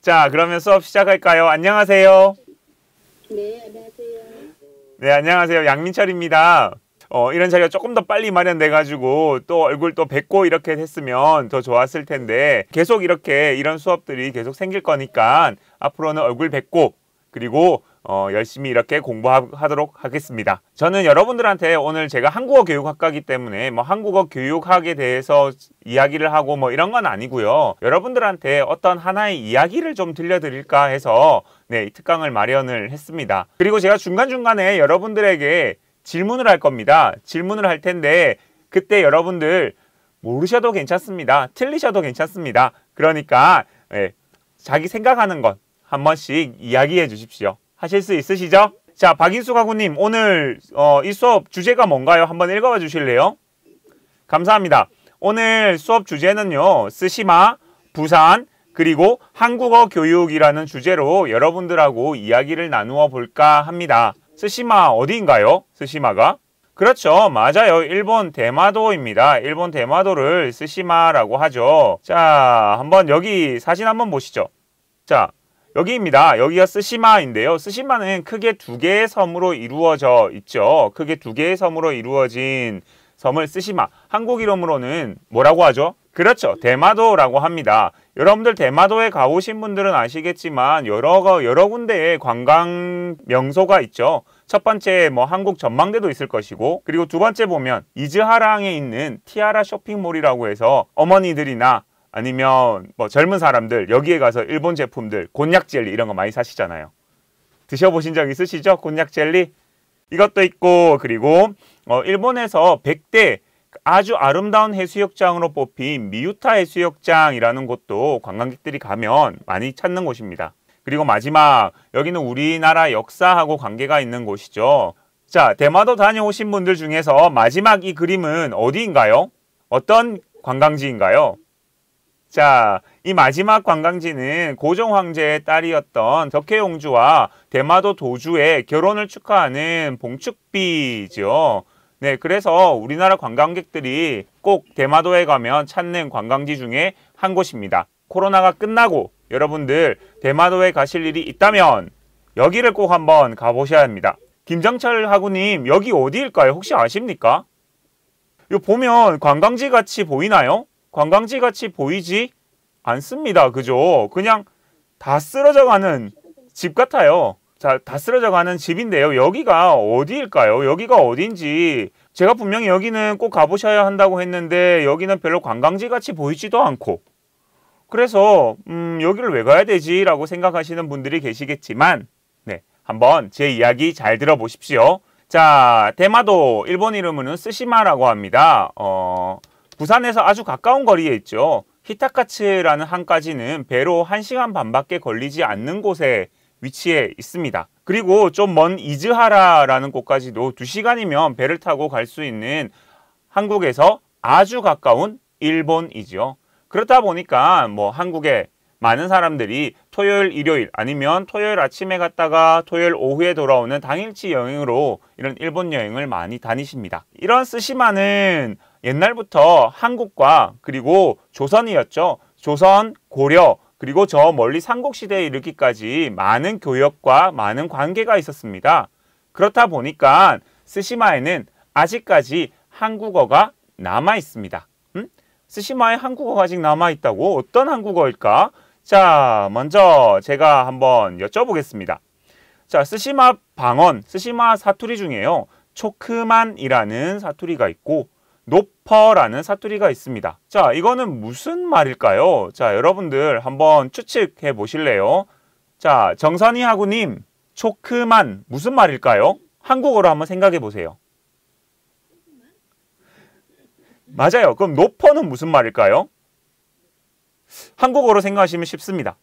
자, 그러면 수업 시작할까요? 안녕하세요. 네, 안녕하세요. 네, 안녕하세요. 양민철입니다. 이런 자리가 조금 더 빨리 마련돼가지고 또 얼굴 또 뵙고 이렇게 했으면 더 좋았을 텐데 계속 이렇게 이런 수업들이 계속 생길 거니까 앞으로는 얼굴 뵙고 그리고 열심히 이렇게 공부하도록 하겠습니다. 저는 여러분들한테 오늘 제가 한국어 교육학과이기 때문에 뭐 한국어 교육학에 대해서 이야기를 하고 뭐 이런 건 아니고요. 여러분들한테 어떤 하나의 이야기를 좀 들려드릴까 해서 네, 이 특강을 마련을 했습니다. 그리고 제가 중간중간에 여러분들에게 질문을 할 겁니다. 질문을 할 텐데 그때 여러분들 모르셔도 괜찮습니다. 틀리셔도 괜찮습니다. 그러니까 자기 생각하는 것 한 번씩 이야기해 주십시오. 하실 수 있으시죠? 자, 박인수 가구님, 오늘 이 수업 주제가 뭔가요? 한번 읽어봐 주실래요? 감사합니다. 오늘 수업 주제는요, 스시마, 부산, 그리고 한국어 교육이라는 주제로 여러분들하고 이야기를 나누어 볼까 합니다. 스시마 어디인가요? 스시마가? 그렇죠. 맞아요. 일본 대마도입니다. 일본 대마도를 스시마라고 하죠. 자, 한번 여기 사진 한번 보시죠. 자, 여기입니다. 여기가 스시마인데요. 스시마는 크게 두 개의 섬으로 이루어져 있죠. 크게 두 개의 섬으로 이루어진 섬을 스시마. 한국 이름으로는 뭐라고 하죠? 그렇죠. 대마도라고 합니다. 여러분들 대마도에 가보신 분들은 아시겠지만 여러 군데의 관광 명소가 있죠. 첫 번째 뭐 한국 전망대도 있을 것이고 그리고 두 번째 보면 이즈하랑에 있는 티아라 쇼핑몰이라고 해서 어머니들이나 아니면 뭐 젊은 사람들 여기에 가서 일본 제품들 곤약 젤리 이런 거 많이 사시잖아요. 드셔보신 적 있으시죠? 곤약 젤리? 이것도 있고 그리고 일본에서 100대 아주 아름다운 해수욕장으로 뽑힌 미유타 해수욕장이라는 곳도 관광객들이 가면 많이 찾는 곳입니다. 그리고 마지막 여기는 우리나라 역사하고 관계가 있는 곳이죠. 자, 대마도 다녀오신 분들 중에서 마지막 이 그림은 어디인가요? 어떤 관광지인가요? 자, 이 마지막 관광지는 고종 황제의 딸이었던 덕혜옹주와 대마도 도주의 결혼을 축하하는 봉축비죠. 네, 그래서 우리나라 관광객들이 꼭 대마도에 가면 찾는 관광지 중에 한 곳입니다. 코로나가 끝나고 여러분들 대마도에 가실 일이 있다면 여기를 꼭 한번 가보셔야 합니다. 김정철 하구님, 여기 어디일까요? 혹시 아십니까? 이거 보면 관광지 같이 보이나요? 관광지 같이 보이지 않습니다. 그죠? 그냥 다 쓰러져 가는 집 같아요. 자, 다 쓰러져 가는 집인데요. 여기가 어디일까요? 여기가 어딘지 제가 분명히 여기는 꼭 가보셔야 한다고 했는데 여기는 별로 관광지 같이 보이지도 않고 그래서 여기를 왜 가야 되지? 라고 생각하시는 분들이 계시겠지만 네, 한번 제 이야기 잘 들어보십시오. 자, 대마도 일본 이름은 스시마라고 합니다. 부산에서 아주 가까운 거리에 있죠. 히타카츠라는 항까지는 배로 1시간 반밖에 걸리지 않는 곳에 위치해 있습니다. 그리고 좀 먼 이즈하라라는 곳까지도 2시간이면 배를 타고 갈 수 있는 한국에서 아주 가까운 일본이죠. 그렇다 보니까 뭐 한국에 많은 사람들이 토요일, 일요일 아니면 토요일 아침에 갔다가 토요일 오후에 돌아오는 당일치 여행으로 이런 일본 여행을 많이 다니십니다. 이런 스시마는 옛날부터 한국과 그리고 조선이었죠. 조선, 고려, 그리고 저 멀리 삼국시대에 이르기까지 많은 교역과 많은 관계가 있었습니다. 그렇다 보니까 스시마에는 아직까지 한국어가 남아 있습니다. 스시마에 한국어가 아직 남아 있다고? 어떤 한국어일까? 자, 먼저 제가 한번 여쭤보겠습니다. 자, 스시마 방언, 스시마 사투리 중에요. 초크만이라는 사투리가 있고 노퍼라는 사투리가 있습니다. 자, 이거는 무슨 말일까요? 자, 여러분들 한번 추측해 보실래요? 자, 정선희 하구님, 초크만 무슨 말일까요? 한국어로 한번 생각해 보세요. 맞아요. 그럼 노퍼는 무슨 말일까요? 한국어로 생각하시면 쉽습니다.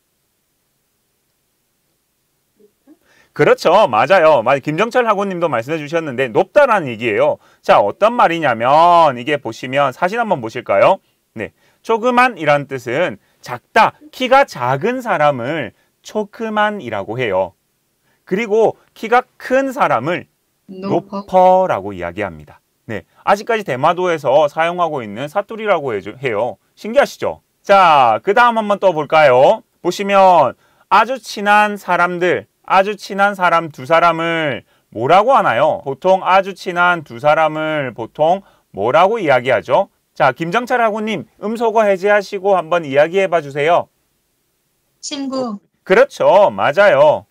그렇죠. 맞아요. 김정철 학우님도 말씀해 주셨는데 높다라는 얘기예요. 자, 어떤 말이냐면 이게 보시면 사진 한번 보실까요? 네, 조그만이란 뜻은 작다, 키가 작은 사람을 초크만이라고 해요. 그리고 키가 큰 사람을 노퍼라고 이야기합니다. 네, 아직까지 대마도에서 사용하고 있는 사투리라고 해요. 신기하시죠? 자, 그 다음 한번 또 볼까요? 보시면 아주 친한 사람들, 아주 친한 사람 두 사람을 뭐라고 하나요? 보통 아주 친한 두 사람을 보통 뭐라고 이야기하죠? 자, 김정철 학우님, 음소거 해제하시고 한번 이야기해 봐 주세요. 친구. 그렇죠. 맞아요.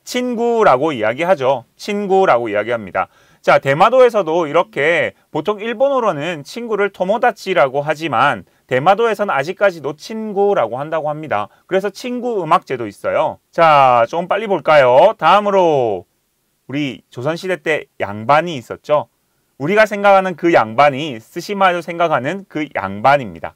친구라고 이야기하죠. 친구라고 이야기합니다. 자, 대마도에서도 이렇게 보통 일본어로는 친구를 토모다치라고 하지만 대마도에서는 아직까지도 친구라고 한다고 합니다. 그래서 친구 음악제도 있어요. 자, 좀 빨리 볼까요? 다음으로 우리 조선시대 때 양반이 있었죠. 우리가 생각하는 그 양반이 스시마에서 생각하는 그 양반입니다.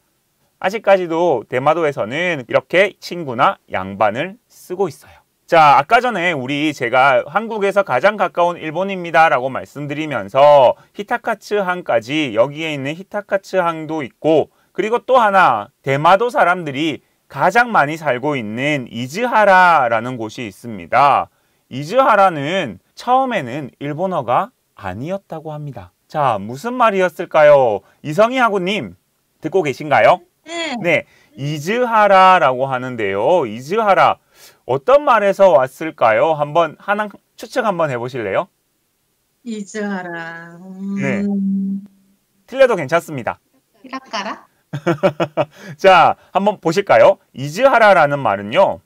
아직까지도 대마도에서는 이렇게 친구나 양반을 쓰고 있어요. 자, 아까 전에 제가 한국에서 가장 가까운 일본입니다 라고 말씀드리면서 히타카츠 항까지 여기에 있는 히타카츠 항도 있고 그리고 또 하나 대마도 사람들이 가장 많이 살고 있는 이즈하라라는 곳이 있습니다. 이즈하라는 처음에는 일본어가 아니었다고 합니다. 자, 무슨 말이었을까요? 이성희 학우님 듣고 계신가요? 네. 네, 이즈하라라고 하는데요. 이즈하라 어떤 말에서 왔을까요? 한번 하나 추측 한번 해보실래요? 이즈하라. 네. 틀려도 괜찮습니다. 히라카라? 자, 한번 보실까요? 이즈하라라는 말은요.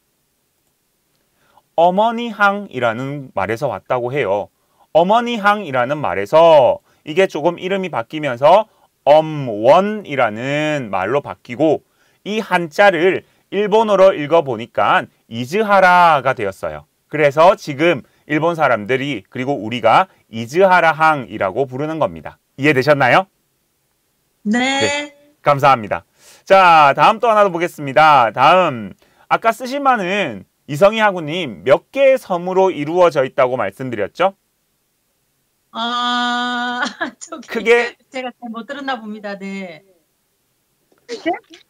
어머니 항이라는 말에서 왔다고 해요. 어머니 항이라는 말에서 이게 조금 이름이 바뀌면서 엄원이라는 말로 바뀌고 이 한자를 일본어로 읽어보니까 이즈하라가 되었어요. 그래서 지금 일본 사람들이 그리고 우리가 이즈하라 항이라고 부르는 겁니다. 이해되셨나요? 네. 감사합니다. 자, 다음 또 하나 더 보겠습니다. 다음, 아까 스시마는 이성희 학우님 몇 개의 섬으로 이루어져 있다고 말씀드렸죠? 저기 크게 제가 잘 못 들었나 봅니다. 네.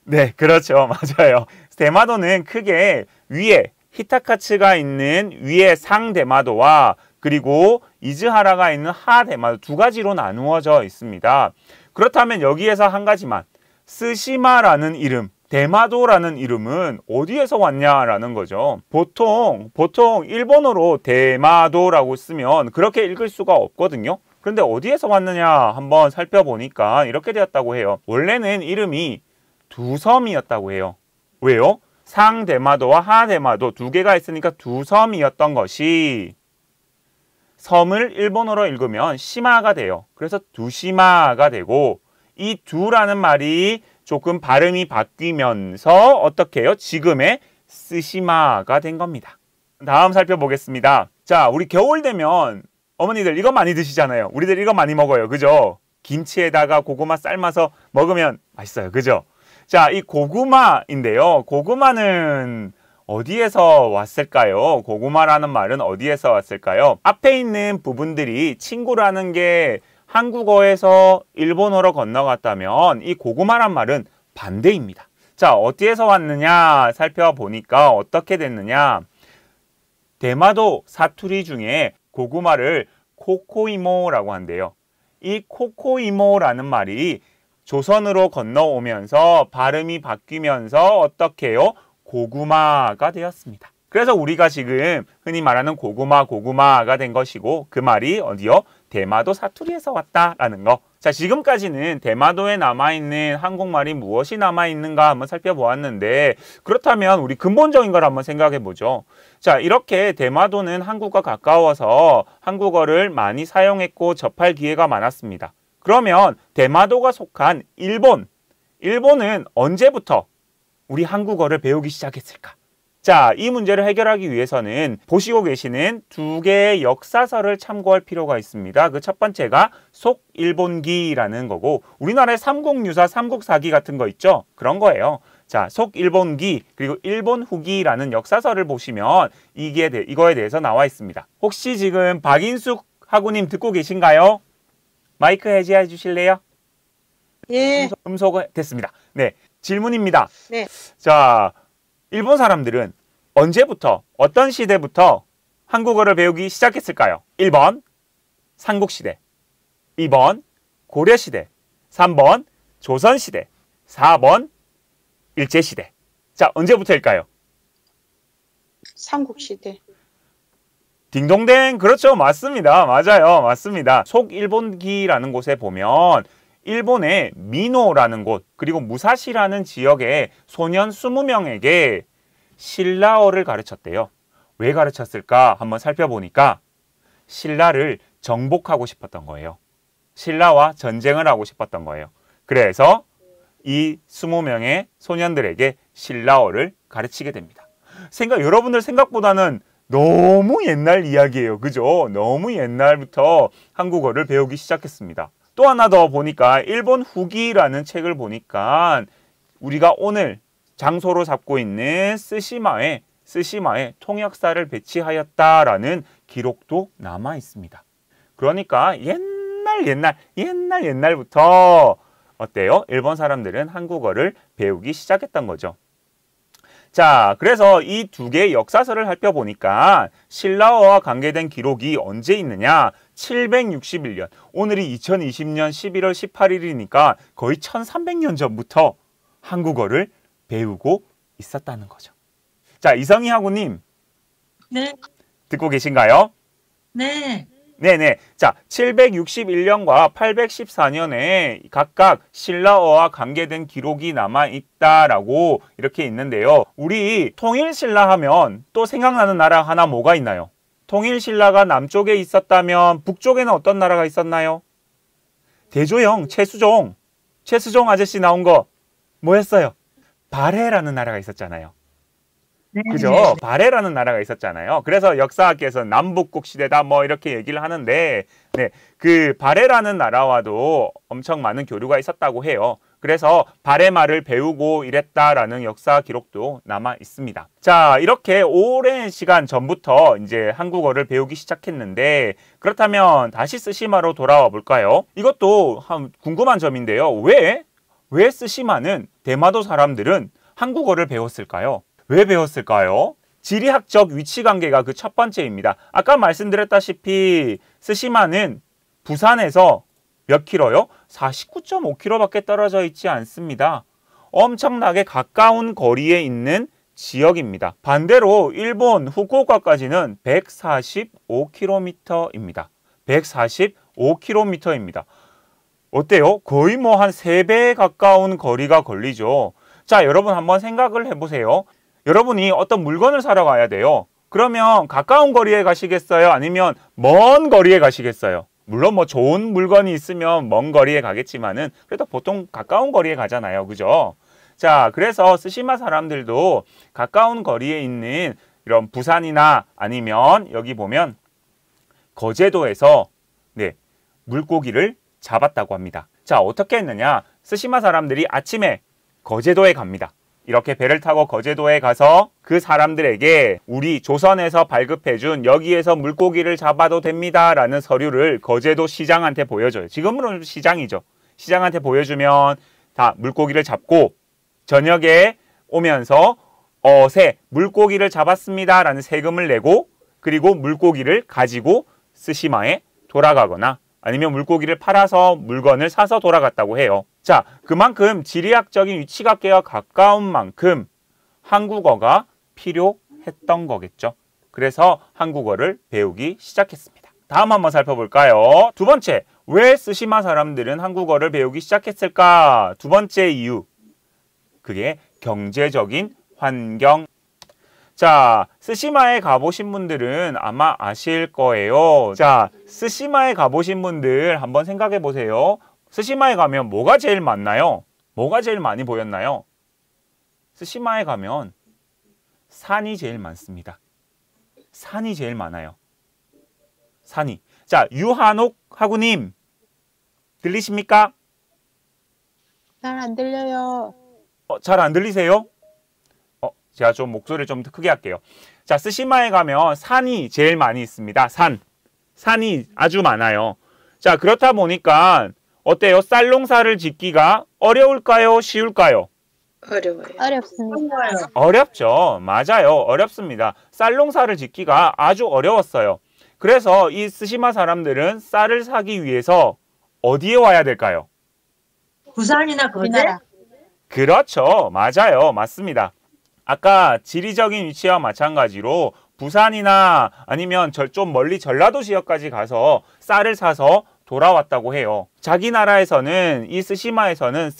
네, 그렇죠. 맞아요. 대마도는 크게 위에 히타카츠가 있는 위에 상대마도와 그리고 이즈하라가 있는 하대마도 두 가지로 나누어져 있습니다. 그렇다면 여기에서 한 가지만 스시마라는 이름, 대마도라는 이름은 어디에서 왔냐라는 거죠. 보통 일본어로 대마도라고 쓰면 그렇게 읽을 수가 없거든요. 그런데 어디에서 왔느냐 한번 살펴보니까 이렇게 되었다고 해요. 원래는 이름이 두 섬이었다고 해요. 왜요? 상대마도와 하대마도 두 개가 있으니까 두 섬이었던 것이 섬을 일본어로 읽으면 시마가 돼요. 그래서 두시마가 되고 이 두라는 말이 조금 발음이 바뀌면서 어떻게 해요? 지금의 스시마가 된 겁니다. 다음 살펴보겠습니다. 자, 우리 겨울 되면 어머니들 이거 많이 드시잖아요. 우리들 이거 많이 먹어요. 그죠? 김치에다가 고구마 삶아서 먹으면 맛있어요. 그죠? 자, 이 고구마인데요. 고구마는 어디에서 왔을까요? 고구마라는 말은 어디에서 왔을까요? 앞에 있는 부분들이 친구라는 게 한국어에서 일본어로 건너갔다면 이 고구마란 말은 반대입니다. 자, 어디에서 왔느냐 살펴보니까 어떻게 됐느냐. 대마도 사투리 중에 고구마를 코코이모라고 한대요. 이 코코이모라는 말이 조선으로 건너오면서 발음이 바뀌면서 어떻게 해요? 고구마가 되었습니다. 그래서 우리가 지금 흔히 말하는 고구마가 된 것이고 그 말이 어디요? 대마도 사투리에서 왔다라는 거. 자, 지금까지는 대마도에 남아있는 한국말이 무엇이 남아있는가 한번 살펴보았는데 그렇다면 우리 근본적인 걸 한번 생각해 보죠. 자, 이렇게 대마도는 한국과 가까워서 한국어를 많이 사용했고 접할 기회가 많았습니다. 그러면 대마도가 속한 일본은 언제부터 우리 한국어를 배우기 시작했을까? 자, 이 문제를 해결하기 위해서는 보시고 계시는 두 개의 역사서를 참고할 필요가 있습니다. 그 첫 번째가 속일본기라는 거고 우리나라의 삼국유사, 삼국사기 같은 거 있죠? 그런 거예요. 자, 속일본기 그리고 일본후기라는 역사서를 보시면 이거에 대해서 나와 있습니다. 혹시 지금 박인숙 학우님 듣고 계신가요? 마이크 해제해 주실래요? 예. 음소거 됐습니다. 네, 질문입니다. 네. 자, 일본 사람들은 언제부터 어떤 시대부터 한국어를 배우기 시작했을까요? 1번 삼국시대, 2번 고려시대, 3번 조선시대, 4번 일제시대. 자, 언제부터일까요? 삼국시대. 딩동댕, 그렇죠. 맞습니다. 맞아요. 맞습니다. 속일본기라는 곳에 보면 일본의 미노라는 곳 그리고 무사시라는 지역의 소년 20명에게 신라어를 가르쳤대요. 왜 가르쳤을까 한번 살펴보니까 신라를 정복하고 싶었던 거예요. 신라와 전쟁을 하고 싶었던 거예요. 그래서 이 20명의 소년들에게 신라어를 가르치게 됩니다. 여러분들 생각보다는 너무 옛날 이야기예요. 그죠? 너무 옛날부터 한국어를 배우기 시작했습니다. 또 하나 더 보니까 일본 후기라는 책을 보니까 우리가 오늘 장소로 잡고 있는 스시마에 통역사를 배치하였다라는 기록도 남아 있습니다. 그러니까 옛날부터 어때요? 일본 사람들은 한국어를 배우기 시작했던 거죠. 자, 그래서 이 두 개의 역사서를 살펴보니까 신라어와 관계된 기록이 언제 있느냐? 761년, 오늘이 2020년 11월 18일이니까 거의 1300년 전부터 한국어를 배우고 있었다는 거죠. 자, 이성희 학우님. 네. 듣고 계신가요? 네. 네네. 자, 761년과 814년에 각각 신라어와 관계된 기록이 남아있다라고 이렇게 있는데요. 우리 통일신라 하면 또 생각나는 나라 하나 뭐가 있나요? 통일신라가 남쪽에 있었다면 북쪽에는 어떤 나라가 있었나요? 대조영, 최수종 아저씨 나온 거 뭐였어요? 발해라는 나라가 있었잖아요. 네. 그죠? 발해라는 나라가 있었잖아요. 그래서 역사학계에서 남북국 시대다 뭐 이렇게 얘기를 하는데, 네, 그 발해라는 나라와도 엄청 많은 교류가 있었다고 해요. 그래서 발해 말을 배우고 이랬다라는 역사 기록도 남아 있습니다. 자, 이렇게 오랜 시간 전부터 이제 한국어를 배우기 시작했는데, 그렇다면 다시 스시마로 돌아와 볼까요? 이것도 한 궁금한 점인데요. 왜 스시마는 대마도 사람들은 한국어를 배웠을까요? 왜 배웠을까요? 지리학적 위치관계가 그 첫 번째입니다. 아까 말씀드렸다시피 스시마는 부산에서 몇 킬로요? 49.5km밖에 떨어져 있지 않습니다. 엄청나게 가까운 거리에 있는 지역입니다. 반대로 일본 후쿠오카까지는 145km입니다. 145km입니다. 어때요? 거의 뭐 한 3배에 가까운 거리가 걸리죠. 자, 여러분 한번 생각을 해보세요. 여러분이 어떤 물건을 사러 가야 돼요. 그러면 가까운 거리에 가시겠어요? 아니면 먼 거리에 가시겠어요? 물론 뭐 좋은 물건이 있으면 먼 거리에 가겠지만은 그래도 보통 가까운 거리에 가잖아요. 그죠? 자, 그래서 스시마 사람들도 가까운 거리에 있는 이런 부산이나 아니면 여기 보면 거제도에서 네, 물고기를 잡았다고 합니다. 자, 어떻게 했느냐? 스시마 사람들이 아침에 거제도에 갑니다. 이렇게 배를 타고 거제도에 가서 그 사람들에게 우리 조선에서 발급해준 여기에서 물고기를 잡아도 됩니다 라는 서류를 거제도 시장한테 보여줘요. 지금은 시장이죠. 시장한테 보여주면 다 물고기를 잡고 저녁에 오면서 물고기를 잡았습니다 라는 세금을 내고 그리고 물고기를 가지고 스시마에 돌아가거나 아니면 물고기를 팔아서 물건을 사서 돌아갔다고 해요. 자, 그만큼 지리학적인 위치관계가 가까운 만큼 한국어가 필요했던 거겠죠. 그래서 한국어를 배우기 시작했습니다. 다음 한번 살펴볼까요? 두 번째, 왜 스시마 사람들은 한국어를 배우기 시작했을까? 두 번째 이유, 그게 경제적인 환경. 자, 스시마에 가보신 분들은 아마 아실 거예요. 자, 스시마에 가보신 분들 한번 생각해 보세요. 스시마에 가면 뭐가 제일 많나요? 뭐가 제일 많이 보였나요? 스시마에 가면 산이 제일 많습니다. 산이 제일 많아요. 산이. 자, 유한옥 학우님 들리십니까? 잘 안 들려요. 잘 안 들리세요? 제가 좀 목소리를 좀 더 크게 할게요. 자, 스시마에 가면 산이 제일 많이 있습니다. 산이 아주 많아요. 자, 그렇다 보니까 어때요? 쌀농사를 짓기가 어려울까요? 쉬울까요? 어려워요. 어렵습니다. 어렵죠. 맞아요. 어렵습니다. 쌀농사를 짓기가 아주 어려웠어요. 그래서 이 스시마 사람들은 쌀을 사기 위해서 어디에 와야 될까요? 부산이나 거제? 우리나라. 그렇죠. 맞아요. 맞습니다. 아까 지리적인 위치와 마찬가지로 부산이나 아니면 좀 멀리 전라도 지역까지 가서 쌀을 사서 돌아왔다고 해요. 자기 나라에서는 이 스시마에서는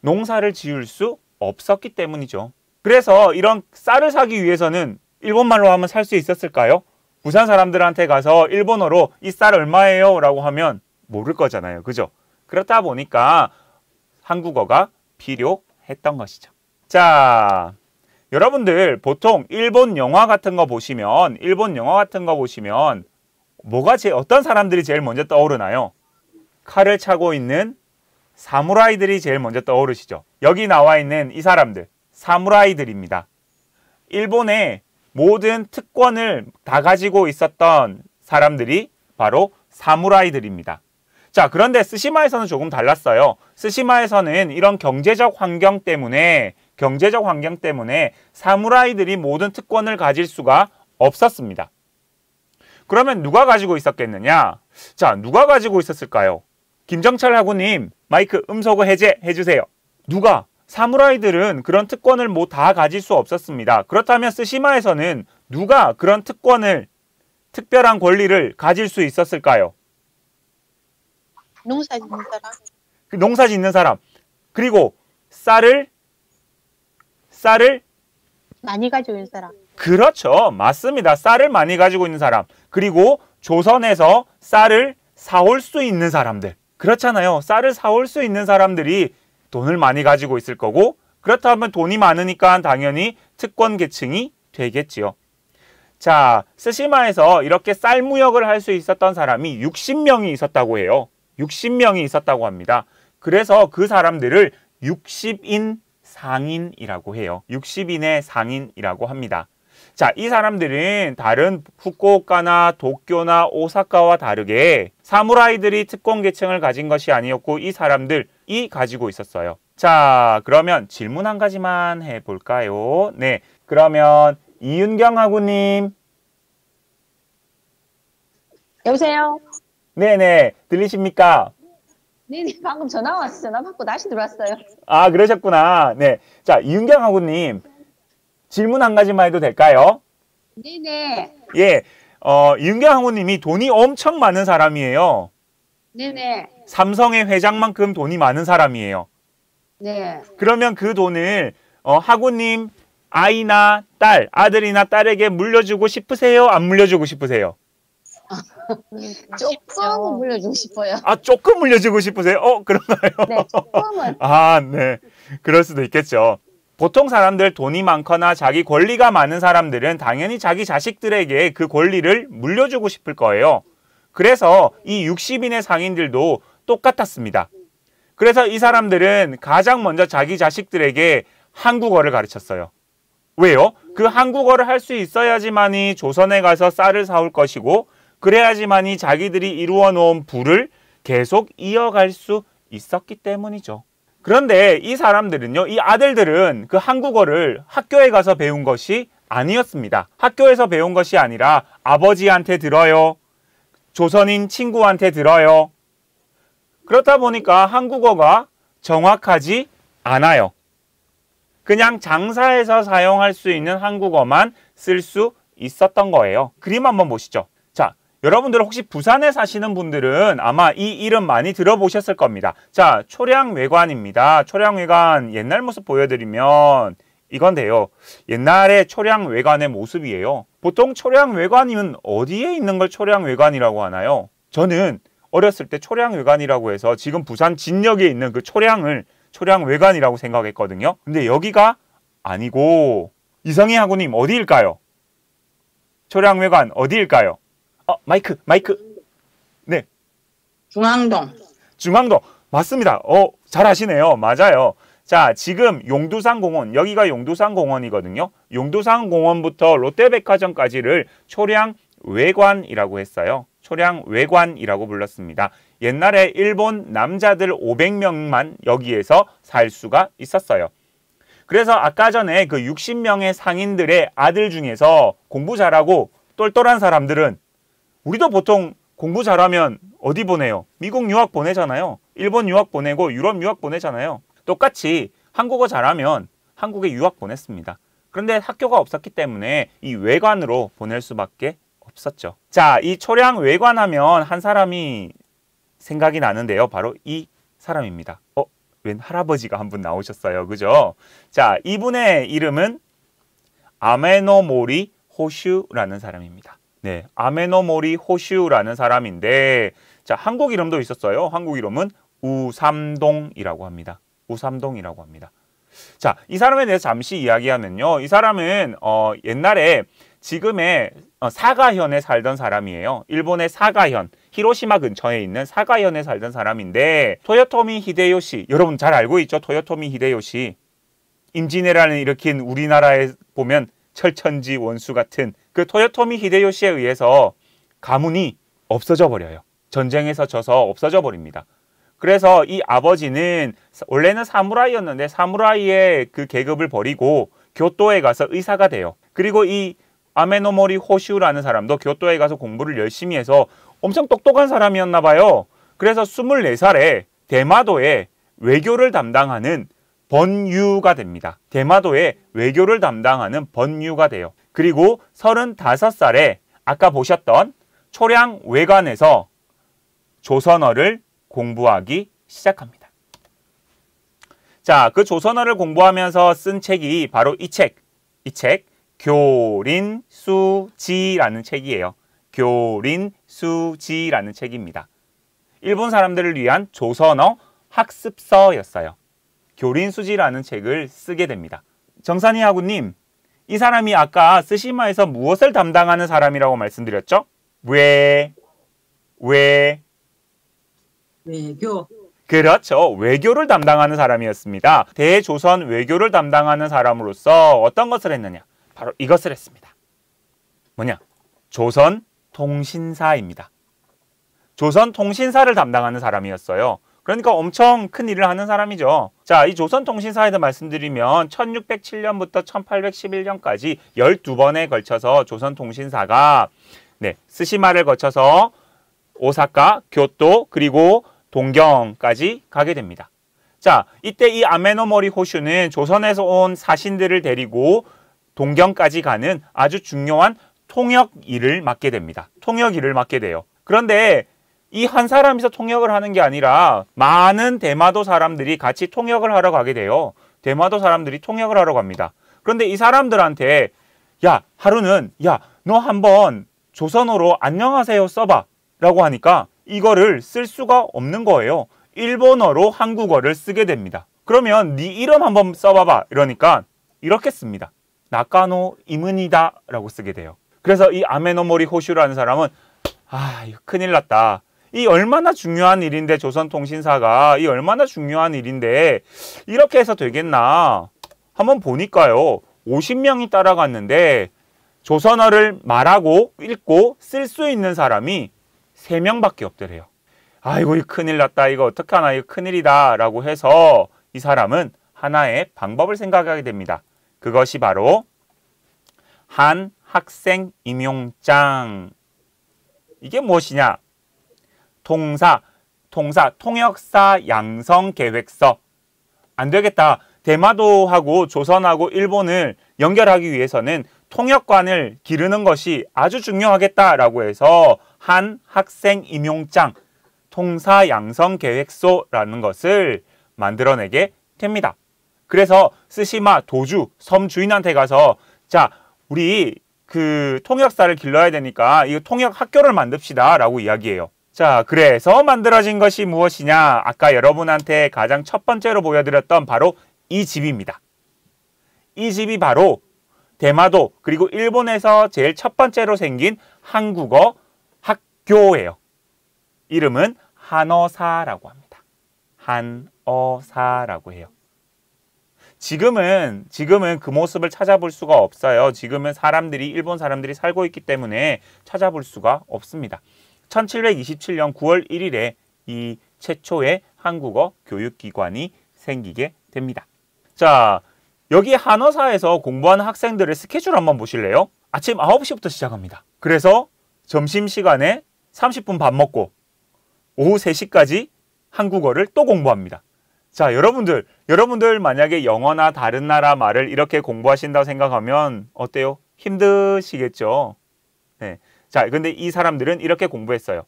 농사를 지을 수 없었기 때문이죠. 그래서 이런 쌀을 사기 위해서는 일본말로 하면 살 수 있었을까요? 부산 사람들한테 가서 일본어로 이 쌀 얼마예요? 라고 하면 모를 거잖아요. 그죠? 그렇다 보니까 한국어가 필요했던 것이죠. 자, 여러분들 보통 일본 영화 같은 거 보시면 어떤 사람들이 제일 먼저 떠오르나요? 칼을 차고 있는 사무라이들이 제일 먼저 떠오르시죠. 여기 나와 있는 이 사람들, 사무라이들입니다. 일본의 모든 특권을 다 가지고 있었던 사람들이 바로 사무라이들입니다. 자, 그런데 스시마에서는 조금 달랐어요. 스시마에서는 이런 경제적 환경 때문에 사무라이들이 모든 특권을 가질 수가 없었습니다. 그러면 누가 가지고 있었겠느냐? 자, 누가 가지고 있었을까요? 김정철 하구님, 마이크 음소거 해주세요. 누가? 사무라이들은 그런 특권을 다 가질 수 없었습니다. 그렇다면 스시마에서는 누가 그런 특별한 권리를 가질 수 있었을까요? 농사 짓는 사람. 농사 짓는 사람. 그리고 쌀을 많이 가지고 있는 사람. 그렇죠. 맞습니다. 쌀을 많이 가지고 있는 사람. 그리고 조선에서 쌀을 사올 수 있는 사람들. 그렇잖아요. 쌀을 사올 수 있는 사람들이 돈을 많이 가지고 있을 거고, 그렇다면 돈이 많으니까 당연히 특권 계층이 되겠지요. 자, 스시마에서 이렇게 쌀 무역을 할 수 있었던 사람이 60명이 있었다고 해요. 60명이 있었다고 합니다. 그래서 그 사람들을 60인 상인이라고 해요. 60인의 상인이라고 합니다. 자, 이 사람들은 다른 후쿠오카나 도쿄나 오사카와 다르게 사무라이들이 특권 계층을 가진 것이 아니었고 이 사람들이 가지고 있었어요. 자, 그러면 질문 한 가지만 해볼까요? 네, 그러면 이윤경 하구님. 여보세요? 네네, 들리십니까? 네네, 방금 전화 왔어요. 전화 받고 다시 들어왔어요. 아, 그러셨구나. 네, 자, 이윤경 하구님. 질문 한 가지만 해도 될까요? 네네. 예, 이윤경 하구님이 돈이 엄청 많은 사람이에요. 네네. 삼성의 회장만큼 돈이 많은 사람이에요. 네. 그러면 그 돈을 하구님 아이나 아들이나 딸에게 물려주고 싶으세요? 안 물려주고 싶으세요? 조금은 물려주고 싶어요. 아, 조금 물려주고 싶으세요? 그런가요? 네, 조금은. 아, 네. 그럴 수도 있겠죠. 보통 사람들 돈이 많거나 자기 권리가 많은 사람들은 당연히 자기 자식들에게 그 권리를 물려주고 싶을 거예요. 그래서 이 60인의 상인들도 똑같았습니다. 그래서 이 사람들은 가장 먼저 자기 자식들에게 한국어를 가르쳤어요. 왜요? 그 한국어를 할 수 있어야지만이 조선에 가서 쌀을 사올 것이고 그래야지만이 자기들이 이루어 놓은 부를 계속 이어갈 수 있었기 때문이죠. 그런데 이 사람들은요, 이 아들들은 그 한국어를 학교에 가서 배운 것이 아니었습니다. 학교에서 배운 것이 아니라 아버지한테 들어요. 조선인 친구한테 들어요. 그렇다 보니까 한국어가 정확하지 않아요. 그냥 장사에서 사용할 수 있는 한국어만 쓸 수 있었던 거예요. 그림 한번 보시죠. 자, 여러분들 혹시 부산에 사시는 분들은 아마 이 이름 많이 들어보셨을 겁니다. 자, 초량외관입니다. 초량외관 옛날 모습 보여드리면 이건데요. 옛날에 초량외관의 모습이에요. 보통 초량외관이면 어디에 있는 걸 초량외관이라고 하나요? 저는 어렸을 때 초량외관이라고 해서 지금 부산 진역에 있는 그 초량외관이라고 생각했거든요. 근데 여기가 아니고 이성희 하구님 어디일까요? 초량외관 어디일까요? 마이크. 네. 중앙동. 중앙동. 맞습니다. 잘 아시네요. 맞아요. 자, 지금 용두산공원, 여기가 용두산공원이거든요. 용두산공원부터 롯데백화점까지를 초량외관이라고 했어요. 초량외관이라고 불렀습니다. 옛날에 일본 남자들 500명만 여기에서 살 수가 있었어요. 그래서 아까 전에 그 60명의 상인들의 아들 중에서 공부 잘하고 똘똘한 사람들은 우리도 보통 공부 잘하면 어디 보내요? 미국 유학 보내잖아요. 일본 유학 보내고 유럽 유학 보내잖아요. 똑같이 한국어 잘하면 한국에 유학 보냈습니다. 그런데 학교가 없었기 때문에 이 외관으로 보낼 수밖에 없었죠. 자, 이 초량 외관하면 한 사람이 생각이 나는데요. 바로 이 사람입니다. 웬 할아버지가 한 분 나오셨어요. 그죠? 자, 이분의 이름은 아메노모리 호슈라는 사람입니다. 네, 아메노모리 호슈라는 사람인데, 자, 한국 이름도 있었어요. 한국 이름은 우삼동이라고 합니다. 우삼동이라고 합니다. 자, 이 사람에 대해서 잠시 이야기하면요. 이 사람은 옛날에 지금의 사가현에 살던 사람이에요. 일본의 사가현, 히로시마 근처에 있는 사가현에 살던 사람인데, 토요토미 히데요시, 여러분 잘 알고 있죠? 토요토미 히데요시. 임진왜란을 일으킨 우리나라에 보면 철천지 원수 같은 그 토요토미 히데요시에 의해서 가문이 없어져 버려요. 전쟁에서 져서 없어져 버립니다. 그래서 이 아버지는 원래는 사무라이였는데 사무라이의 그 계급을 버리고 교토에 가서 의사가 돼요. 그리고 이 아메노모리 호슈라는 사람도 교토에 가서 공부를 열심히 해서 엄청 똑똑한 사람이었나 봐요. 그래서 24살에 대마도에 외교를 담당하는 번유가 됩니다. 대마도에 외교를 담당하는 번유가 돼요. 그리고 35살에 아까 보셨던 초량 외관에서 조선어를 공부하기 시작합니다. 자, 그 조선어를 공부하면서 쓴 책이 바로 이 책, 교린수지라는 책이에요. 교린수지라는 책입니다. 일본 사람들을 위한 조선어 학습서였어요. 교린수지라는 책을 쓰게 됩니다. 정산이 하구님, 이 사람이 아까 스시마에서 무엇을 담당하는 사람이라고 말씀드렸죠? 외교. 그렇죠. 외교를 담당하는 사람이었습니다. 대조선 외교를 담당하는 사람으로서 어떤 것을 했느냐? 바로 이것을 했습니다. 뭐냐? 조선통신사입니다. 조선통신사를 담당하는 사람이었어요. 그러니까 엄청 큰 일을 하는 사람이죠. 자, 이 조선통신사에 대해 말씀드리면 1607년부터 1811년까지 12번에 걸쳐서 조선통신사가 스시마를 거쳐서 오사카, 교토, 그리고 동경까지 가게 됩니다. 자, 이때 이 아메노모리 호슈는 조선에서 온 사신들을 데리고 동경까지 가는 아주 중요한 통역 일을 맡게 됩니다. 통역 일을 맡게 돼요. 그런데 이 한 사람이서 통역을 하는 게 아니라 많은 대마도 사람들이 같이 통역을 하러 가게 돼요. 대마도 사람들이 통역을 하러 갑니다. 그런데 이 사람들한테 하루는 너 한번 조선어로 안녕하세요 써봐 라고 하니까 이거를 쓸 수가 없는 거예요. 일본어로 한국어를 쓰게 됩니다. 그러면 네 이름 한번 써봐봐 이러니까 이렇게 씁니다. 나카노 이문이다 라고 쓰게 돼요. 그래서 이 아메노모리 호슈라는 사람은 이거 큰일 났다. 이 얼마나 중요한 일인데, 조선통신사가 이 얼마나 중요한 일인데 이렇게 해서 되겠나. 한번 보니까요, 50명이 따라갔는데 조선어를 말하고 읽고 쓸 수 있는 사람이 3명밖에 없더래요. 아이고, 이거 큰일 났다. 이거 어떡하나. 이거 큰일이다 라고 해서 이 사람은 하나의 방법을 생각하게 됩니다. 그것이 바로 한 학생 임용장. 이게 무엇이냐? 통역사 양성 계획서. 안 되겠다. 대마도하고 조선하고 일본을 연결하기 위해서는 통역관을 기르는 것이 아주 중요하겠다라고 해서 한 학생 임용장, 통사 양성 계획서라는 것을 만들어내게 됩니다. 그래서 스시마 도주 섬 주인한테 가서 우리 그 통역사를 길러야 되니까 이 통역 학교를 만듭시다 라고 이야기해요. 자, 그래서 만들어진 것이 무엇이냐? 아까 여러분한테 가장 첫 번째로 보여드렸던 바로 이 집입니다. 이 집이 바로 대마도 그리고 일본에서 제일 첫 번째로 생긴 한국어 학교예요. 이름은 한어사라고 합니다. 한어사라고 해요. 지금은 그 모습을 찾아볼 수가 없어요. 지금은 일본 사람들이 살고 있기 때문에 찾아볼 수가 없습니다. 1727년 9월 1일에 이 최초의 한국어 교육기관이 생기게 됩니다. 자, 여기 한어사에서 공부하는 학생들의 스케줄 한번 보실래요? 아침 9시부터 시작합니다. 그래서 점심시간에 30분 밥 먹고 오후 3시까지 한국어를 또 공부합니다. 자, 여러분들 만약에 영어나 다른 나라 말을 이렇게 공부하신다고 생각하면 어때요? 힘드시겠죠? 네. 자, 근데 이 사람들은 이렇게 공부했어요.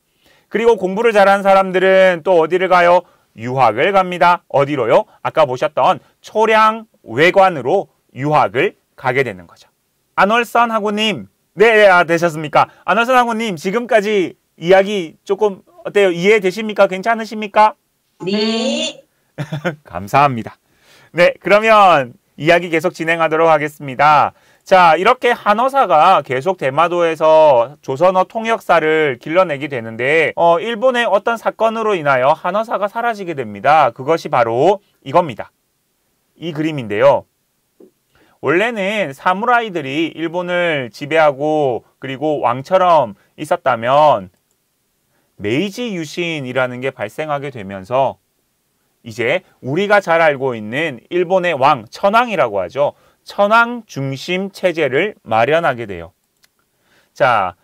그리고 공부를 잘하는 사람들은 또 어디를 가요? 유학을 갑니다. 어디로요? 아까 보셨던 초량 외관으로 유학을 가게 되는 거죠. 아놀선 학우님, 네, 되셨습니까? 아놀선 학우님, 지금까지 이야기 조금 어때요? 이해되십니까? 괜찮으십니까? 네. 감사합니다. 네, 그러면 이야기 계속 진행하도록 하겠습니다. 자, 이렇게 한어사가 계속 대마도에서 조선어 통역사를 길러내게 되는데 일본의 어떤 사건으로 인하여 한어사가 사라지게 됩니다. 그것이 바로 이겁니다. 이 그림인데요. 원래는 사무라이들이 일본을 지배하고 그리고 왕처럼 있었다면 메이지 유신이라는 게 발생하게 되면서 이제 우리가 잘 알고 있는 일본의 왕, 천황이라고 하죠. 천황 중심 체제를 마련하게 돼요. 자,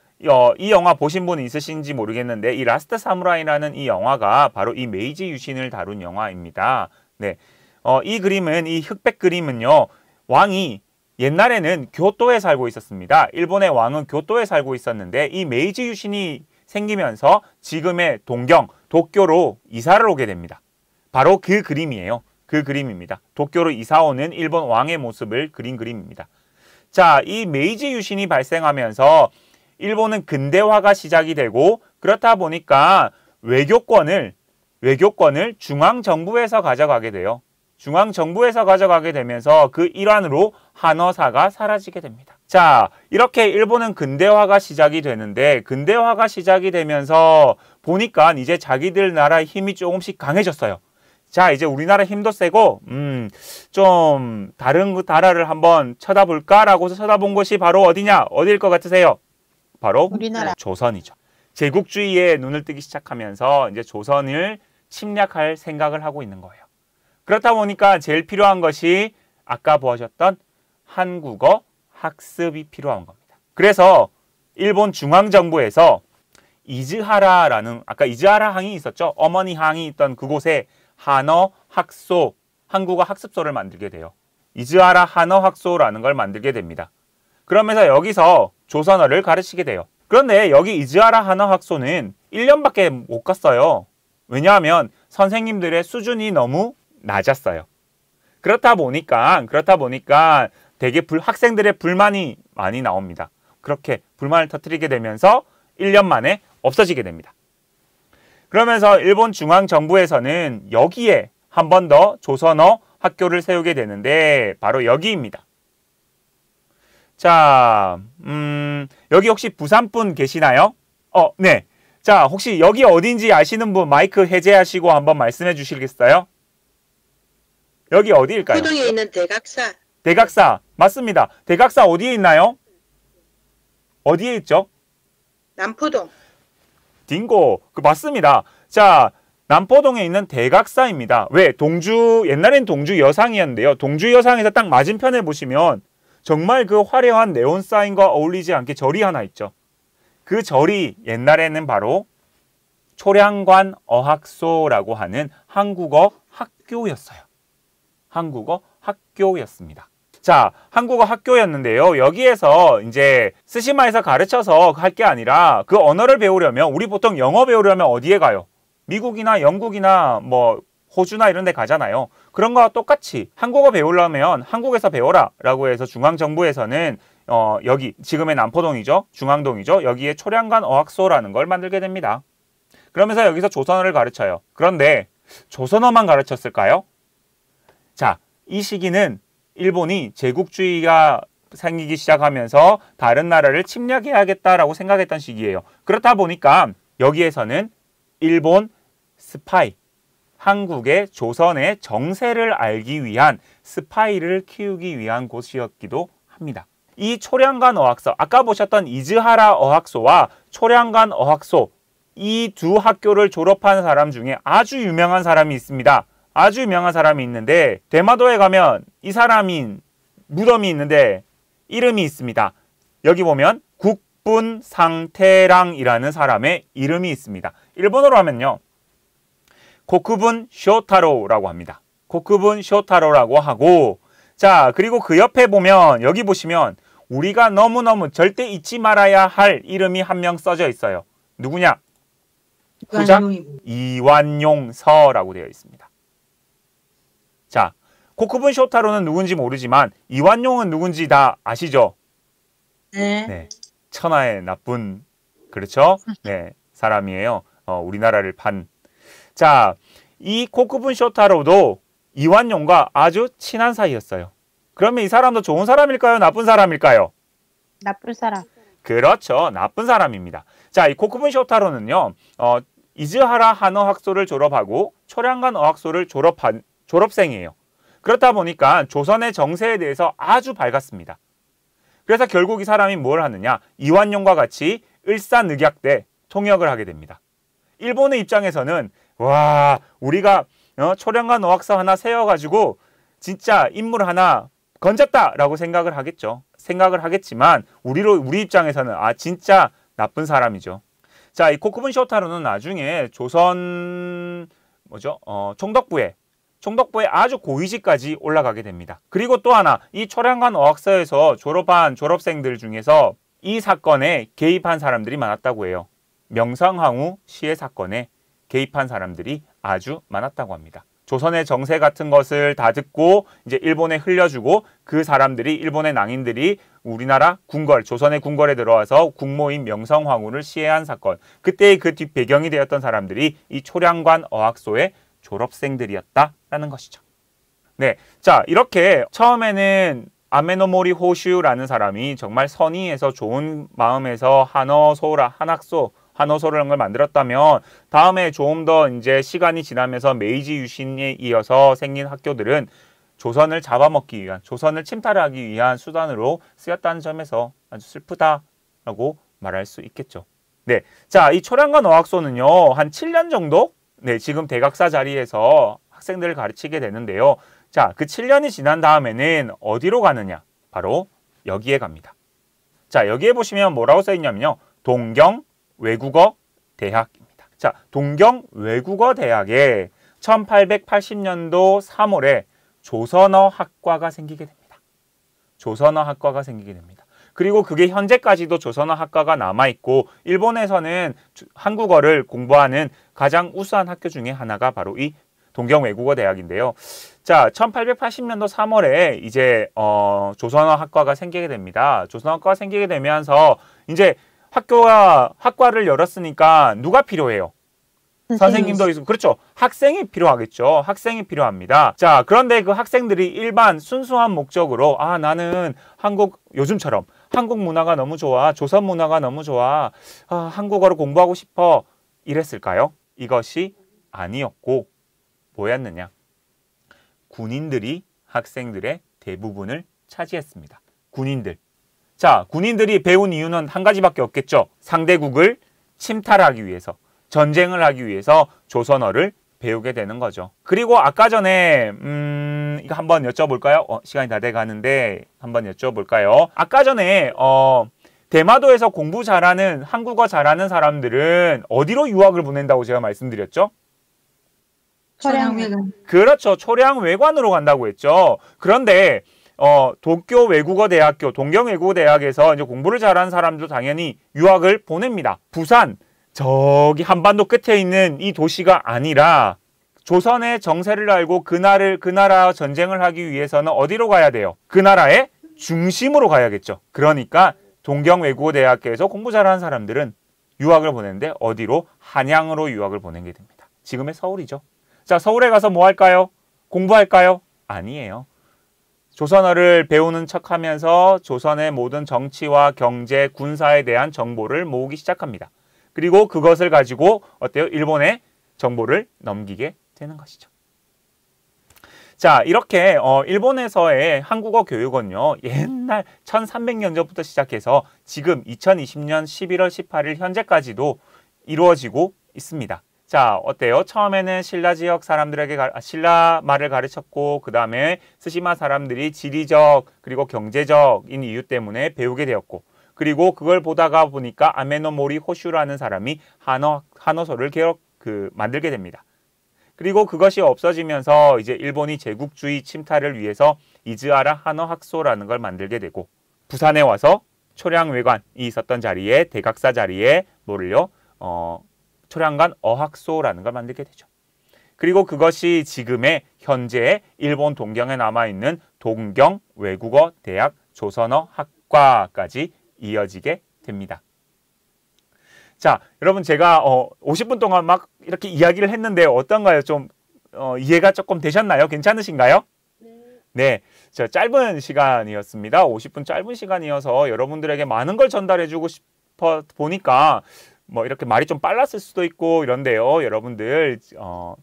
이 영화 보신 분 있으신지 모르겠는데 이 라스트 사무라이라는 이 영화가 바로 이 메이지 유신을 다룬 영화입니다. 네, 이 그림은 이 흑백 그림은요. 왕이 옛날에는 교토에 살고 있었습니다. 일본의 왕은 교토에 살고 있었는데 이 메이지 유신이 생기면서 지금의 동경, 도쿄로 이사를 오게 됩니다. 바로 그 그림이에요. 그 그림입니다. 도쿄로 이사오는 일본 왕의 모습을 그린 그림입니다. 자, 이 메이지 유신이 발생하면서 일본은 근대화가 시작이 되고 그렇다 보니까 외교권을 중앙정부에서 가져가게 돼요. 중앙정부에서 가져가게 되면서 그 일환으로 한어사가 사라지게 됩니다. 자, 이렇게 일본은 근대화가 시작이 되는데 근대화가 시작이 되면서 보니까 이제 자기들 나라의 힘이 조금씩 강해졌어요. 자, 이제 우리나라 힘도 세고 좀 다른 나라를 한번 쳐다볼까라고 쳐다본 곳이 바로 어디냐? 어디일 것 같으세요? 바로 우리나라. 조선이죠. 제국주의에 눈을 뜨기 시작하면서 이제 조선을 침략할 생각을 하고 있는 거예요. 그렇다 보니까 제일 필요한 것이 아까 보셨던 한국어 학습이 필요한 겁니다. 그래서 일본 중앙정부에서 이즈하라라는 아까 이즈하라 항이 있었죠. 어머니 항이 있던 그곳에 한어 학소, 한국어 학습소를 만들게 돼요. 이즈하라 한어 학소라는 걸 만들게 됩니다. 그러면서 여기서 조선어를 가르치게 돼요. 그런데 여기 이즈하라 한어 학소는 1년밖에 못 갔어요. 왜냐하면 선생님들의 수준이 너무 낮았어요. 그렇다 보니까 되게 학생들의 불만이 많이 나옵니다. 그렇게 불만을 터뜨리게 되면서 1년 만에 없어지게 됩니다. 그러면서 일본 중앙정부에서는 여기에 한 번 더 조선어 학교를 세우게 되는데 바로 여기입니다. 자, 여기 혹시 부산분 계시나요? 네. 자, 혹시 여기 어딘지 아시는 분 마이크 해제하시고 한번 말씀해 주시겠어요? 여기 어디일까요? 포동에 있는 대각사. 대각사, 맞습니다. 대각사 어디에 있나요? 어디에 있죠? 남포동. 딩고, 맞습니다. 자, 남포동에 있는 대각사입니다. 왜? 옛날엔 동주 여상이었는데요. 동주 여상에서 딱 맞은편에 보시면 정말 그 화려한 네온 사인과 어울리지 않게 절이 하나 있죠. 그 절이 옛날에는 바로 초량관 어학소라고 하는 한국어 학교였어요. 한국어 학교였습니다. 자, 한국어 학교였는데요. 여기에서 이제 스시마에서 가르쳐서 할 게 아니라 그 언어를 배우려면 우리 보통 영어 배우려면 어디에 가요? 미국이나 영국이나 뭐 호주나 이런 데 가잖아요. 그런 거와 똑같이 한국어 배우려면 한국에서 배워라 라고 해서 중앙정부에서는 여기 지금의 남포동이죠. 중앙동이죠. 여기에 초량관 어학소라는 걸 만들게 됩니다. 그러면서 여기서 조선어를 가르쳐요. 그런데 조선어만 가르쳤을까요? 자, 이 시기는 일본이 제국주의가 생기기 시작하면서 다른 나라를 침략해야겠다라고 생각했던 시기예요. 그렇다 보니까 여기에서는 일본 스파이, 한국의 조선의 정세를 알기 위한 스파이를 키우기 위한 곳이었기도 합니다. 이 초량관 어학소, 아까 보셨던 이즈하라 어학소와 초량관 어학소, 이 두 학교를 졸업한 사람 중에 아주 유명한 사람이 있습니다. 아주 유명한 사람이 있는데 대마도에 가면 이 사람이 무덤이 있는데 이름이 있습니다. 여기 보면 국분 상태랑이라는 사람의 이름이 있습니다. 일본어로 하면요. 코쿠분 쇼타로라고 합니다. 코쿠분 쇼타로라고 하고, 자, 그리고 그 옆에 보면, 여기 보시면 우리가 너무너무 절대 잊지 말아야 할 이름이 한 명 써져 있어요. 누구냐? 후작 이완용서라고 되어 있습니다. 자, 코쿠분 쇼타로는 누군지 모르지만 이완용은 누군지 다 아시죠? 네. 네, 천하의 나쁜, 그렇죠? 네, 사람이에요. 우리나라를 판. 자, 이 코쿠분 쇼타로도 이완용과 아주 친한 사이였어요. 그러면 이 사람도 좋은 사람일까요? 나쁜 사람일까요? 나쁠 사람. 그렇죠. 나쁜 사람입니다. 자, 이 코쿠분 쇼타로는요, 이즈하라 한어 학소를 졸업하고 초량간 어학소를 졸업한 졸업생이에요. 그렇다 보니까 조선의 정세에 대해서 아주 밝았습니다. 그래서 결국 이 사람이 뭘 하느냐? 이완용과 같이 을사늑약 때 통역을 하게 됩니다. 일본의 입장에서는 와, 우리가 초량간 어학서 하나 세워가지고 진짜 인물 하나 건졌다라고 생각을 하겠죠. 생각을 하겠지만 우리 입장에서는 아, 진짜 나쁜 사람이죠. 자, 이 코쿠분 쇼타로는 나중에 조선 총독부에 아주 고위직까지 올라가게 됩니다. 그리고 또 하나, 이 초량간 어학서에서 졸업한 졸업생들 중에서 이 사건에 개입한 사람들이 많았다고 해요. 명성황후 시해 사건에 개입한 사람들이 아주 많았다고 합니다. 조선의 정세 같은 것을 다 듣고 이제 일본에 흘려주고 그 사람들이, 일본의 낭인들이 우리나라 궁궐, 조선의 궁궐에 들어와서 국모인 명성황후를 시해한 사건, 그때의 그 뒷 배경이 되었던 사람들이 이 초량관 어학소의 졸업생들이었다라는 것이죠. 네, 자, 이렇게 처음에는 아메노모리 호슈라는 사람이 정말 선의에서 좋은 마음에서 한학소를 걸 만들었다면, 다음에 조금 더 이제 시간이 지나면서 메이지 유신에 이어서 생긴 학교들은 조선을 잡아먹기 위한, 조선을 침탈하기 위한 수단으로 쓰였다는 점에서 아주 슬프다라고 말할 수 있겠죠. 네, 자, 이 초량관 어학소는요, 한 7년 정도, 네, 지금 대각사 자리에서 학생들을 가르치게 되는데요. 자, 그 7년이 지난 다음에는 어디로 가느냐? 바로 여기에 갑니다. 자, 여기에 보시면 뭐라고 써 있냐면요, 동경 외국어 대학입니다. 자, 동경 외국어 대학에 1880년도 3월에 조선어 학과가 생기게 됩니다. 조선어 학과가 생기게 됩니다. 그리고 그게 현재까지도 조선어 학과가 남아있고, 일본에서는 한국어를 공부하는 가장 우수한 학교 중에 하나가 바로 이 동경 외국어 대학인데요. 자, 1880년도 3월에 이제 조선어 학과가 생기게 됩니다. 조선어 학과가 생기게 되면서 이제 학과를 열었으니까 누가 필요해요? 선생님도 있고, 그렇죠. 학생이 필요하겠죠. 학생이 필요합니다. 자, 그런데 그 학생들이 일반 순수한 목적으로 나는 요즘처럼 한국 문화가 너무 좋아, 조선 문화가 너무 좋아, 한국어를 공부하고 싶어, 이랬을까요? 이것이 아니었고 뭐였느냐? 군인들이 학생들의 대부분을 차지했습니다. 군인들. 자, 군인들이 배운 이유는 한 가지밖에 없겠죠. 상대국을 침탈하기 위해서, 전쟁을 하기 위해서 조선어를 배우게 되는 거죠. 그리고 아까 전에 이거 한번 여쭤볼까요? 시간이 다 돼가는데 한번 여쭤볼까요? 아까 전에 대마도에서 공부 잘하는, 한국어 잘하는 사람들은 어디로 유학을 보낸다고 제가 말씀드렸죠? 초량외관. 그렇죠. 초량 외관으로 간다고 했죠. 그런데 도쿄 외국어 대학교, 동경 외국어 대학에서 이제 공부를 잘하는 사람도 당연히 유학을 보냅니다. 부산, 저기 한반도 끝에 있는 이 도시가 아니라 조선의 정세를 알고 그 나라 전쟁을 하기 위해서는 어디로 가야 돼요? 그 나라의 중심으로 가야겠죠. 그러니까 동경 외국어 대학교에서 공부 잘하는 사람들은 유학을 보내는데 어디로? 한양으로 유학을 보내게 됩니다. 지금의 서울이죠. 자, 서울에 가서 뭐 할까요? 공부할까요? 아니에요. 조선어를 배우는 척하면서 조선의 모든 정치와 경제, 군사에 대한 정보를 모으기 시작합니다. 그리고 그것을 가지고 어때요? 일본에 정보를 넘기게 되는 것이죠. 자, 이렇게 일본에서의 한국어 교육은요, 옛날 1300년 전부터 시작해서 지금 2020년 11월 18일 현재까지도 이루어지고 있습니다. 자, 어때요? 처음에는 신라 지역 사람들에게 신라 말을 가르쳤고, 그 다음에 스시마 사람들이 지리적 그리고 경제적인 이유 때문에 배우게 되었고, 그리고 그걸 보다가 보니까 아메노모리 호슈라는 사람이 한어소를 만들게 됩니다. 그리고 그것이 없어지면서 이제 일본이 제국주의 침탈을 위해서 이즈하라 한어 학소라는 걸 만들게 되고 부산에 와서 초량외관이 있었던 자리에 대각사 자리에 뭐를요? 초량관 어학소라는 걸 만들게 되죠. 그리고 그것이 지금의 현재의 일본 동경에 남아있는 동경 외국어 대학 조선어 학과까지 이어지게 됩니다. 자, 여러분 제가 50분 동안 막 이렇게 이야기를 했는데 어떤가요? 좀 이해가 조금 되셨나요? 괜찮으신가요? 네. 자, 짧은 시간이었습니다. 50분 짧은 시간이어서 여러분들에게 많은 걸 전달해주고 싶어 보니까 뭐 이렇게 말이 좀 빨랐을 수도 있고 이런데요. 여러분들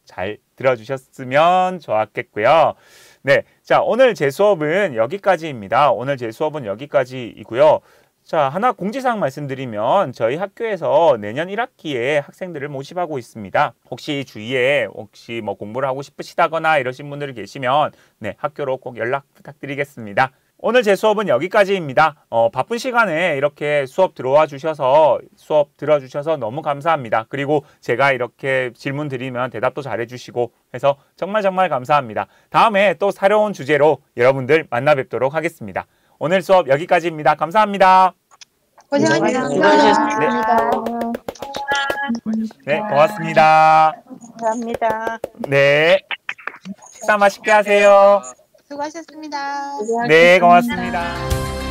잘 들어주셨으면 좋았겠고요. 네, 자 오늘 제 수업은 여기까지입니다. 오늘 제 수업은 여기까지이고요. 자, 하나 공지사항 말씀드리면 저희 학교에서 내년 1학기에 학생들을 모집하고 있습니다. 혹시 주위에 혹시 뭐 공부를 하고 싶으시다거나 이러신 분들이 계시면 네, 학교로 꼭 연락 부탁드리겠습니다. 오늘 제 수업은 여기까지입니다. 바쁜 시간에 이렇게 수업 들어와 주셔서 수업 들어주셔서 너무 감사합니다. 그리고 제가 이렇게 질문 드리면 대답도 잘해주시고 해서 정말 감사합니다. 다음에 또 새로운 주제로 여러분들 만나 뵙도록 하겠습니다. 오늘 수업 여기까지입니다. 감사합니다. 수고하셨습니다. 네, 고맙습니다. 감사합니다. 네, 식사 맛있게 하세요. 수고하셨습니다. 네, 고맙습니다.